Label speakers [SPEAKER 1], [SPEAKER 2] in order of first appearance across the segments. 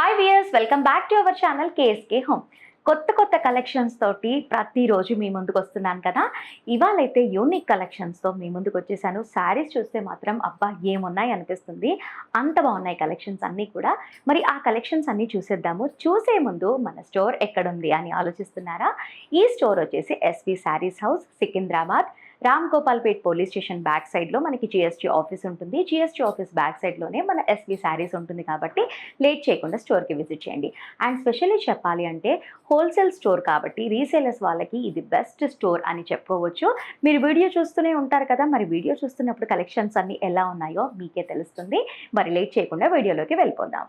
[SPEAKER 1] Hi viewers, welcome back to our channel KSK home. కొత్త collections తోటి ప్రతిరోజు మీ ముందుకు వస్తున్నాను కదా. ఇవాళైతే యూనిక్ కలెక్షన్స్తో మీ ముందుకు వచ్చేసాను. శారీస్ చూస్తే మాత్రం అబ్బా ఏమున్నాయి అనిపిస్తుంది, అంత బాగున్నాయి కలెక్షన్స్ అన్నీ కూడా. మరి ఆ కలెక్షన్స్ అన్నీ చూసేద్దాము. చూసే ముందు మన స్టోర్ ఎక్కడుంది అని ఆలోచిస్తున్నారా? ఈ స్టోర్ వచ్చేసి SV sarees house, Secunderabad, Ram Gopalpet police station back సైడ్లో మనకి జిఎస్టీ ఆఫీస్ ఉంటుంది. జిఎస్టీ ఆఫీస్ బ్యాక్ సైడ్లోనే మన ఎస్వి శారీస్ ఉంటుంది కాబట్టి లేట్ చేయకుండా స్టోర్కి విజిట్ చేయండి. అండ్ స్పెషల్లీ చెప్పాలి అంటే హోల్సేల్ స్టోర్ కాబట్టి రీసేలర్స్ వాళ్ళకి ఇది బెస్ట్ స్టోర్ అని చెప్పుకోవచ్చు. మీరు వీడియో చూస్తూనే ఉంటారు కదా, మరి వీడియో చూస్తున్నప్పుడు కలెక్షన్స్ అన్నీ ఎలా ఉన్నాయో మీకే తెలుస్తుంది. మరి లేట్ చేయకుండా వీడియోలోకి వెళ్ళిపోదాం.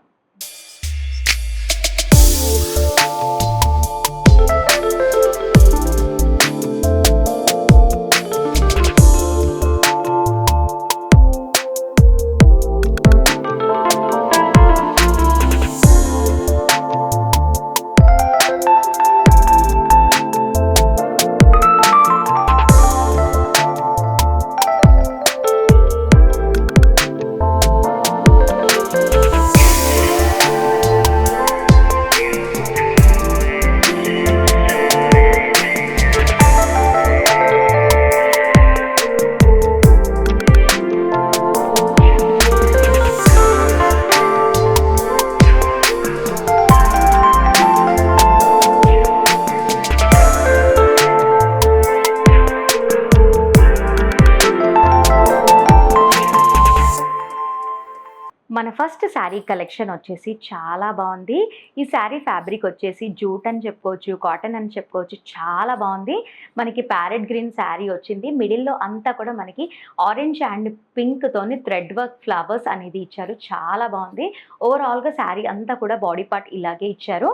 [SPEAKER 1] మన ఫస్ట్ శారీ కలెక్షన్ వచ్చేసి చాలా బాగుంది. ఈ శారీ ఫ్యాబ్రిక్ వచ్చేసి జూట్ అని చెప్పుకోవచ్చు, కాటన్ అని చెప్పుకోవచ్చు. చాలా బాగుంది. మనకి ప్యారెట్ గ్రీన్ శారీ వచ్చింది. మిడిల్లో అంతా కూడా మనకి ఆరెంజ్ అండ్ పింక్తోని థ్రెడ్ వర్క్ ఫ్లవర్స్ అనేది ఇచ్చారు. చాలా బాగుంది. ఓవరాల్గా శారీ అంతా కూడా బాడీ పార్ట్ ఇలాగే ఇచ్చారు.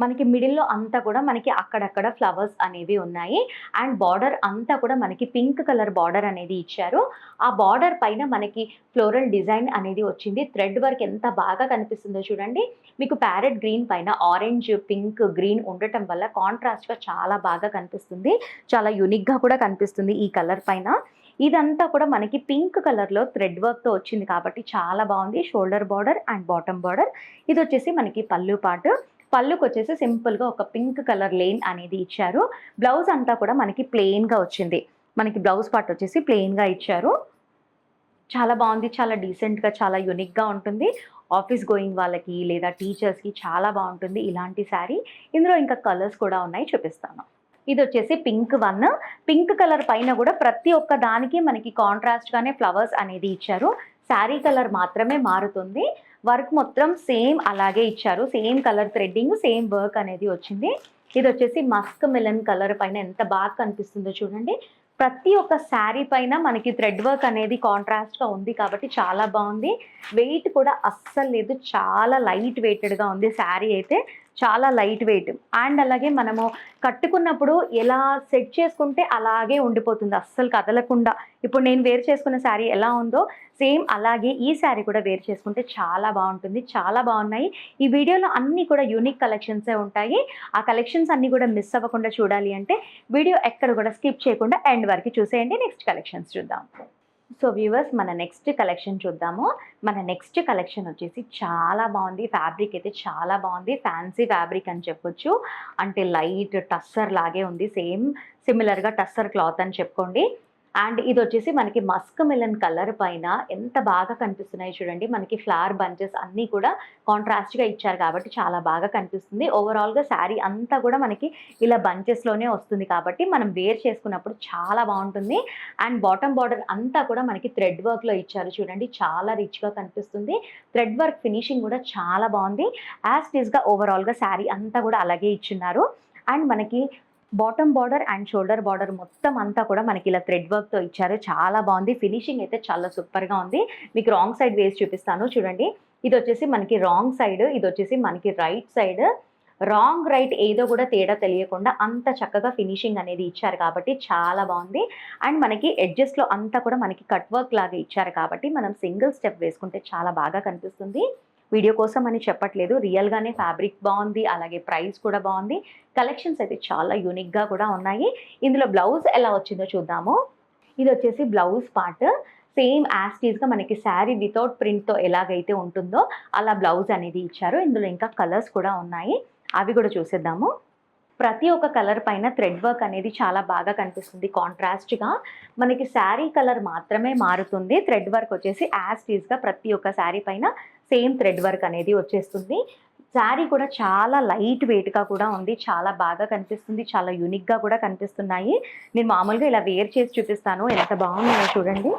[SPEAKER 1] మనకి మిడిల్లో అంతా కూడా మనకి అక్కడక్కడ ఫ్లవర్స్ అనేవి ఉన్నాయి. అండ్ బార్డర్ అంతా కూడా మనకి పింక్ కలర్ బార్డర్ అనేది ఇచ్చారు. ఆ బార్డర్ పైన మనకి ఫ్లోరల్ డిజైన్ అనేది వచ్చింది. థ్రెడ్ వర్క్ ఎంత బాగా కనిపిస్తుందో చూడండి. మీకు ప్యారెట్ గ్రీన్ పైన ఆరెంజ్, పింక్, గ్రీన్ ఉండటం వల్ల కాంట్రాస్ట్గా చాలా బాగా కనిపిస్తుంది. చాలా యూనిక్గా కూడా కనిపిస్తుంది ఈ కలర్ పైన. ఇదంతా కూడా మనకి పింక్ కలర్లో థ్రెడ్ వర్క్తో వచ్చింది కాబట్టి చాలా బాగుంది. Shoulder border and bottom border. ఇది వచ్చేసి మనకి పళ్ళు పాటు. పళ్ళుకి వచ్చేసి సింపుల్గా ఒక పింక్ కలర్ లేన్ అనేది ఇచ్చారు. బ్లౌజ్ అంతా కూడా మనకి ప్లెయిన్గా వచ్చింది. మనకి బ్లౌజ్ పార్ట్ వచ్చేసి ప్లెయిన్గా ఇచ్చారు. చాలా బాగుంది. చాలా డీసెంట్గా, చాలా యూనిక్గా ఉంటుంది. ఆఫీస్ గోయింగ్ వాళ్ళకి లేదా టీచర్స్కి చాలా బాగుంటుంది ఇలాంటి శారీ. ఇందులో ఇంకా కలర్స్ కూడా ఉన్నాయి, చూపిస్తాను. ఇది వచ్చేసి పింక్ వన్. పింక్ కలర్ పైన కూడా ప్రతి ఒక్క దానికి మనకి కాంట్రాస్ట్గానే ఫ్లవర్స్ అనేది ఇచ్చారు. శారీ కలర్ మాత్రమే మారుతుంది. వర్క్ మొత్తం సేమ్ అలాగే ఇచ్చారు. Same colour threading, same work అనేది వచ్చింది. ఇది వచ్చేసి మస్క్ మిలన్ కలర్ పైన ఎంత బాగా కనిపిస్తుందో చూడండి. ప్రతి ఒక్క శారీ పైన మనకి థ్రెడ్ వర్క్ అనేది కాంట్రాస్ట్గా ఉంది కాబట్టి చాలా బాగుంది. వెయిట్ కూడా అస్సలు లేదు, చాలా లైట్ వెయిటెడ్గా ఉంది శారీ అయితే. చాలా లైట్ వెయిట్. అండ్ అలాగే మనము కట్టుకున్నప్పుడు ఎలా సెట్ చేసుకుంటే అలాగే ఉండిపోతుంది, అస్సలు కదలకుండా. ఇప్పుడు నేను వేర్ చేసుకున్న శారీ ఎలా ఉందో సేమ్ అలాగే ఈ శారీ కూడా వేర్ చేసుకుంటే చాలా బాగుంటుంది. చాలా బాగున్నాయి. ఈ వీడియోలో అన్నీ కూడా యూనిక్ కలెక్షన్సే ఉంటాయి. ఆ కలెక్షన్స్ అన్నీ కూడా మిస్ అవ్వకుండా చూడాలి అంటే వీడియో ఎక్కడ కూడా స్కిప్ చేయకుండా ఎండ్ వరకు చూసేయండి. నెక్స్ట్ కలెక్షన్స్ చూద్దాం. సో వ్యూవర్స్, మన నెక్స్ట్ కలెక్షన్ చూద్దాము. మన నెక్స్ట్ కలెక్షన్ వచ్చేసి చాలా బాగుంది. ఫ్యాబ్రిక్ అయితే చాలా బాగుంది. ఫ్యాన్సీ ఫ్యాబ్రిక్ అని చెప్పొచ్చు. అంటే లైట్ టస్సర్ లాగే ఉంది. సేమ్ సిమిలర్గా టస్సర్ క్లాత్ అని చెప్పుకోండి. అండ్ ఇది వచ్చేసి మనకి మస్క్ మిలన్ కలర్ పైన ఎంత బాగా కనిపిస్తున్నాయి చూడండి. మనకి ఫ్లవర్ బంచెస్ అన్నీ కూడా కాంట్రాస్ట్గా ఇచ్చారు కాబట్టి చాలా బాగా కనిపిస్తుంది. ఓవరాల్గా శారీ అంతా కూడా మనకి ఇలా బంచెస్లోనే వస్తుంది కాబట్టి మనం వేర్ చేసుకున్నప్పుడు చాలా బాగుంటుంది. అండ్ బాటమ్ బార్డర్ అంతా కూడా మనకి థ్రెడ్ వర్క్లో ఇచ్చారు చూడండి. చాలా రిచ్గా కనిపిస్తుంది. థ్రెడ్ వర్క్ ఫినిషింగ్ కూడా చాలా బాగుంది. యాజ్ ఇట్ ఈస్గా ఓవరాల్గా శారీ అంతా కూడా అలాగే ఇచ్చున్నారు. అండ్ మనకి bottom border and shoulder border మొత్తం అంతా కూడా మనకి ఇలా థ్రెడ్ వర్క్తో ఇచ్చారు. చాలా బాగుంది. ఫినిషింగ్ అయితే చాలా సూపర్గా ఉంది. మీకు రాంగ్ సైడ్ వేసి చూపిస్తాను చూడండి. ఇది వచ్చేసి మనకి రాంగ్ సైడ్, ఇది వచ్చేసి మనకి రైట్ సైడ్. రాంగ్ రైట్ ఏదో కూడా తేడా తెలియకుండా అంత చక్కగా ఫినిషింగ్ అనేది ఇచ్చారు కాబట్టి చాలా బాగుంది. అండ్ మనకి ఎడ్జెస్లో అంతా కూడా మనకి కట్ వర్క్ లాగా ఇచ్చారు కాబట్టి మనం సింగిల్ స్టెప్ వేసుకుంటే చాలా బాగా కనిపిస్తుంది. వీడియో కోసం అని చెప్పట్లేదు, రియల్గానే ఫ్యాబ్రిక్ బాగుంది, అలాగే ప్రైస్ కూడా బాగుంది. కలెక్షన్స్ అయితే చాలా యూనిక్గా కూడా ఉన్నాయి. ఇందులో బ్లౌజ్ ఎలా వచ్చిందో చూద్దాము. ఇది వచ్చేసి బ్లౌజ్ పార్ట్. సేమ్ యాజ్ టీజ్గా మనకి శారీ వితౌట్ ప్రింట్తో ఎలాగైతే ఉంటుందో అలా బ్లౌజ్ అనేది ఇచ్చారు. ఇందులో ఇంకా కలర్స్ కూడా ఉన్నాయి, అవి కూడా చూసేద్దాము. ప్రతి ఒక్క కలర్ పైన థ్రెడ్ వర్క్ అనేది చాలా బాగా కనిపిస్తుంది కాంట్రాస్ట్‌గా. మనకి శారీ కలర్ మాత్రమే మారుతుంది. థ్రెడ్ వర్క్ వచ్చేసి యాజ్ టీజ్‌గా ప్రతి ఒక్క శారీ పైన సేమ్ థ్రెడ్ వర్క్ అనేది వచ్చేస్తుంది. శారీ కూడా చాలా లైట్ వెయిట్‌గా కూడా ఉంది. చాలా బాగా కనిపిస్తుంది. చాలా యూనిక్‌గా కూడా కనిపిస్తున్నాయి. నేను మామూలుగా ఇలా వేర్ చేసి చూపిస్తాను. ఎంత బాగున్నాయో చూడండి.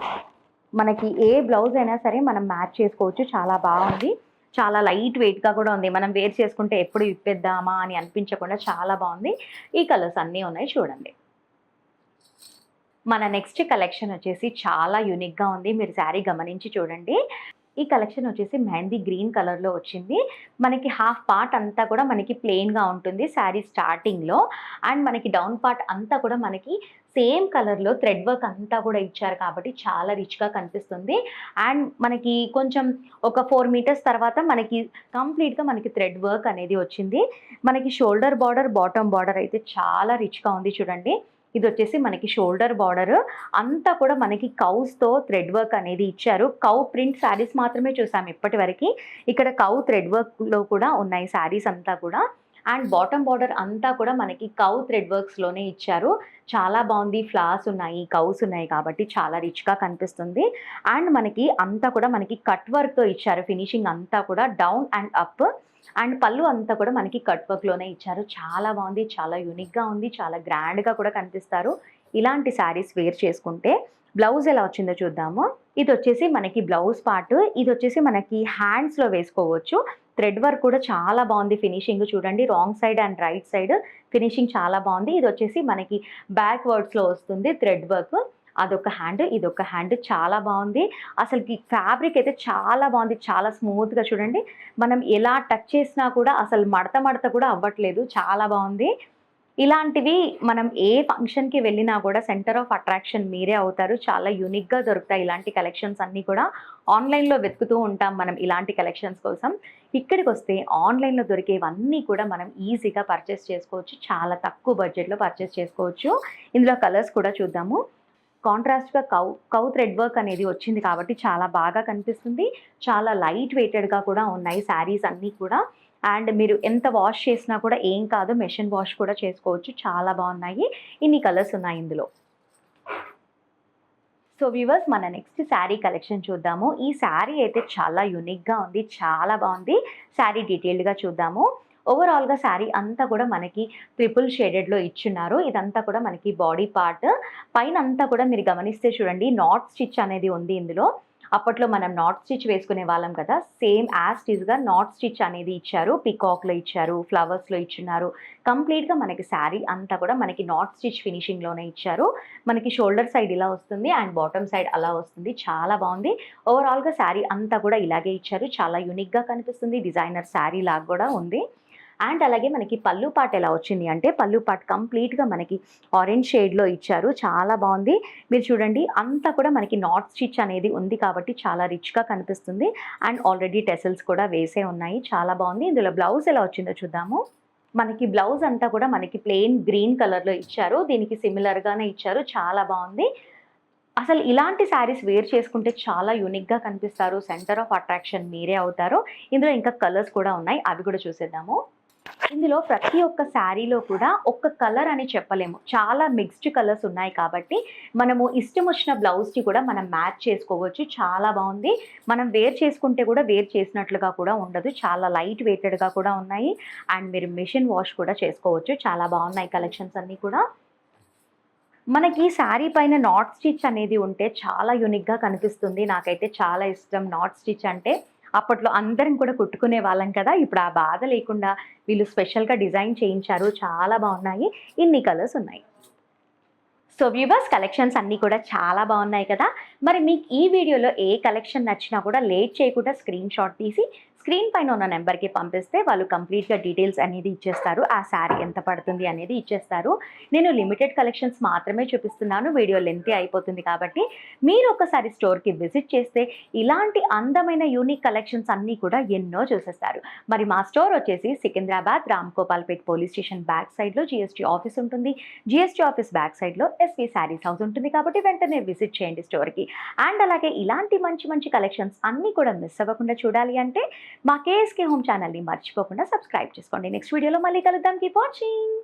[SPEAKER 1] మనకి ఏ బ్లౌజ్ అయినా సరే మనం మ్యాచ్ చేసుకోవచ్చు. చాలా బాగుంది. చాలా లైట్ వెయిట్‌గా కూడా ఉంది. మనం వేర్ చేసుకుంటే ఎప్పుడు ఇప్పేద్దామా అని అనిపించకుండా చాలా బాగుంది. ఈ కలర్స్ అన్నీ ఉన్నాయి చూడండి. మన నెక్స్ట్ కలెక్షన్ వచ్చేసి చాలా యూనిక్‌గా ఉంది. మీరు శారీ గమనించి చూడండి. ఈ కలెక్షన్ వచ్చేసి మెహందీ గ్రీన్ కలర్‌లో వచ్చింది. మనకి హాఫ్ పార్ట్ అంతా కూడా మనకి ప్లెయిన్‌గా ఉంటుంది శారీ స్టార్టింగ్‌లో. అండ్ మనకి డౌన్ పార్ట్ అంతా కూడా మనకి సేమ్ కలర్‌లో థ్రెడ్ వర్క్ అంతా కూడా ఇచ్చారు కాబట్టి చాలా రిచ్‌గా కనిపిస్తుంది. అండ్ మనకి కొంచెం ఒక 4 మీటర్స్ తర్వాత మనకి కంప్లీట్‌గా మనకి థ్రెడ్ వర్క్ అనేది వచ్చింది. మనకి షోల్డర్ బార్డర్, బాటమ్ బార్డర్ అయితే చాలా రిచ్‌గా ఉంది చూడండి. ఇదొచ్చేసి మనకి షోల్డర్ బార్డర్ అంతా కూడా మనకి కౌస్‌తో థ్రెడ్ వర్క్ అనేది ఇచ్చారు. కౌ ప్రింట్ శారీస్ మాత్రమే చూసాం ఇప్పటివరకి. ఇక్కడ కౌ థ్రెడ్ వర్క్‌లో కూడా ఉన్నాయి శారీస్ అంతా కూడా. అండ్ బాటమ్ బార్డర్ అంతా కూడా మనకి కౌ థ్రెడ్ వర్క్స్‌లోనే ఇచ్చారు. చాలా బావుంది. ఫ్లవర్స్ ఉన్నాయి, కౌస్ ఉన్నాయి కాబట్టి చాలా రిచ్‌గా కనిపిస్తుంది. అండ్ మనకి అంతా కూడా మనకి కట్ వర్క్‌తో ఇచ్చారు. ఫినిషింగ్ అంతా కూడా డౌన్ అండ్ అప్. అండ్ పళ్ళు అంతా కూడా మనకి కట్ వర్క్‌లోనే ఇచ్చారు. చాలా బావుంది. చాలా యూనిక్‌గా ఉంది. చాలా గ్రాండ్‌గా కూడా కనిపిస్తారు ఇలాంటి శారీస్ వేర్ చేసుకుంటే. బ్లౌజ్ ఎలా వచ్చిందో చూద్దాము. ఇదొచ్చేసి మనకి బ్లౌజ్ పార్ట్. ఇదొచ్చేసి మనకి హ్యాండ్స్‌లో వేసుకోవచ్చు. థ్రెడ్ వర్క్ కూడా చాలా బావుంది ఫినిషింగ్ చూడండి. Wrong side and right side finishing చాలా బావుంది. ఇదొచ్చేసి మనకి బ్యాక్ వర్డ్స్‌లో వస్తుంది థ్రెడ్ వర్క్. అదొక హ్యాండ్, ఇదొక హ్యాండ్ చాలా బావుంది. అసలకి ఫ్యాబ్రిక్ అయితే చాలా బావుంది. చాలా స్మూత్‌గా చూడండి. మనం ఎలా టచ్ చేసినా కూడా అసలు మడత మడత కూడా అవ్వట్లేదు. చాలా బావుంది. ఇలాంటివి మనం ఏ ఫంక్షన్‌కి వెళ్ళినా కూడా సెంటర్ ఆఫ్ అట్రాక్షన్ మీరే అవుతారు. చాలా యూనిక్‌గా దొరుకుతాయి ఇలాంటి కలెక్షన్స్ అన్నీ కూడా. ఆన్‌లైన్‌లో వెతుకుతూ ఉంటాం మనం ఇలాంటి కలెక్షన్స్ కోసం. ఇక్కడికొస్తే ఆన్‌లైన్‌లో దొరికేవన్నీ కూడా మనం ఈజీగా పర్చేస్ చేసుకోవచ్చు. చాలా తక్కువ బడ్జెట్‌లో పర్చేస్ చేసుకోవచ్చు. ఇందులో కలర్స్ కూడా చూద్దాము. కాంట్రాస్ట్‌గా కౌ థ్రెడ్ వర్క్ అనేది వచ్చింది కాబట్టి చాలా బాగా కనిపిస్తుంది. చాలా లైట్ వెయిటెడ్‌గా కూడా ఉన్నాయి శారీస్ అన్నీ కూడా. అండ్ మీరు ఎంత వాష్ చేసినా కూడా ఏం కాదు. మెషిన్ వాష్ కూడా చేసుకోవచ్చు. చాలా బాగున్నాయి. ఇన్ని కలర్స్ ఉన్నాయి ఇందులో. సో వ్యూవర్స్, మన నెక్స్ట్ శారీ కలెక్షన్ చూద్దాము. ఈ శారీ అయితే చాలా యూనిక్‌గా ఉంది. చాలా బాగుంది. శారీ డీటెయిల్డ్‌గా చూద్దాము. ఓవరాల్‌గా శారీ అంతా కూడా మనకి ట్రిపుల్ షేడెడ్‌లో ఇచ్చున్నారు. ఇదంతా కూడా మనకి బాడీ పార్ట్. పైనంతా కూడా మీరు గమనిస్తే చూడండి నాట్ స్టిచ్ అనేది ఉంది ఇందులో. అప్పట్లో మనం నాట్ స్టిచ్ వేసుకునే వాళ్ళం కదా! సేమ్ యాజ్ టీజ్‌గా నాట్ స్టిచ్ అనేది ఇచ్చారు. పీకాక్‌లో ఇచ్చారు, ఫ్లవర్స్‌లో ఇచ్చున్నారు. కంప్లీట్‌గా మనకి శారీ అంతా కూడా మనకి నాట్ స్టిచ్ ఫినిషింగ్‌లోనే ఇచ్చారు. మనకి షోల్డర్ సైడ్ ఇలా వస్తుంది అండ్ బాటమ్ సైడ్ అలా వస్తుంది. చాలా బావుంది. ఓవరాల్‌గా శారీ అంతా కూడా ఇలాగే ఇచ్చారు. చాలా యూనిక్‌గా కనిపిస్తుంది. డిజైనర్ శారీ లాగా కూడా ఉంది. అండ్ అలాగే మనకి పళ్ళు పార్ట్ ఎలా వచ్చింది అంటే, పళ్ళు పార్ట్ కంప్లీట్‌గా మనకి ఆరెంజ్ షేడ్‌లో ఇచ్చారు. చాలా బావుంది. మీరు చూడండి అంతా కూడా మనకి నాట్ స్టిచ్ అనేది ఉంది కాబట్టి చాలా రిచ్‌గా కనిపిస్తుంది. అండ్ ఆల్రెడీ టెసల్స్ కూడా వేసే ఉన్నాయి. చాలా బావుంది. ఇందులో బ్లౌజ్ ఎలా వచ్చిందో చూద్దాము. మనకి బ్లౌజ్ అంతా కూడా మనకి ప్లెయిన్ గ్రీన్ కలర్‌లో ఇచ్చారు. దీనికి సిమిలర్‌గానే ఇచ్చారు. చాలా బావుంది. అసలు ఇలాంటి శారీస్ వేర్ చేసుకుంటే చాలా యూనిక్‌గా కనిపిస్తారు. సెంటర్ ఆఫ్ అట్రాక్షన్ మీరే అవుతారు. ఇందులో ఇంకా కలర్స్ కూడా ఉన్నాయి. అవి కూడా చూసేద్దాము. ఇందులో ప్రతి ఒక్క శారీలో కూడా ఒక్క కలర్ అని చెప్పలేము. చాలా మిక్స్డ్ కలర్స్ ఉన్నాయి కాబట్టి, మనము ఇష్టం వచ్చిన బ్లౌజ్‌కి కూడా మనం మ్యాచ్ చేసుకోవచ్చు. చాలా బావుంది. మనం వేర్ చేసుకుంటే కూడా వేర్ చేసినట్లుగా కూడా ఉండదు. చాలా లైట్ వెయిటెడ్‌గా కూడా ఉన్నాయి. అండ్ మీరు మెషిన్ వాష్ కూడా చేసుకోవచ్చు. చాలా బావున్నాయి కలెక్షన్స్ అన్నీ కూడా. మనకి శారీ పైన నాట్ స్టిచ్ అనేది ఉంటే చాలా యూనిక్‌గా కనిపిస్తుంది. నాకైతే చాలా ఇష్టం నాట్ స్టిచ్ అంటే. అప్పట్లో అందరం కూడా కుట్టుకునే వాళ్ళం కదా! ఇప్పుడు ఆ బాధ లేకుండా వీళ్ళు స్పెషల్‌గా డిజైన్ చేయించారు. చాలా బావున్నాయి. ఇన్ని కలర్స్ ఉన్నాయి. సో వ్యూవర్స్, కలెక్షన్స్ అన్నీ కూడా చాలా బాగున్నాయి కదా! మరి మీకు ఈ వీడియోలో ఏ కలెక్షన్ నచ్చినా కూడా లేట్ చేయకుండా స్క్రీన్‌షాట్ తీసి స్క్రీన్ పైన ఉన్న నెంబర్కి పంపిస్తే వాళ్ళు కంప్లీట్గా డీటెయిల్స్ అనేది ఇచ్చేస్తారు. ఆ శారీ ఎంత పడుతుంది అనేది ఇచ్చేస్తారు. నేను లిమిటెడ్ కలెక్షన్స్ మాత్రమే చూపిస్తున్నాను, వీడియో లెంతీ అయిపోతుంది కాబట్టి మీరు ఒకసారి స్టోర్కి విజిట్ చేస్తే ఇలాంటి అందమైన యూనిక్ కలెక్షన్స్ అన్నీ కూడా ఎన్నో చూసేస్తారు. మరి మా స్టోర్ వచ్చేసి Secunderabad Ram Gopalpet police station back సైడ్లో జిఎస్టీ ఆఫీస్ ఉంటుంది. జిఎస్టీ ఆఫీస్ బ్యాక్ సైడ్లో ఎస్వి శారీస్ హౌస్ ఉంటుంది కాబట్టి వెంటనే విజిట్ చేయండి స్టోర్కి. అండ్ అలాగే ఇలాంటి మంచి మంచి కలెక్షన్స్ అన్నీ కూడా మిస్ అవ్వకుండా చూడాలి అంటే మా కేఎస్కే హోమ్ ఛానల్ని మర్చిపోకుండా సబ్స్క్రైబ్ చేసుకోండి. నెక్స్ట్ వీడియోలో మళ్ళీ కలుద్దాం. Keep watching.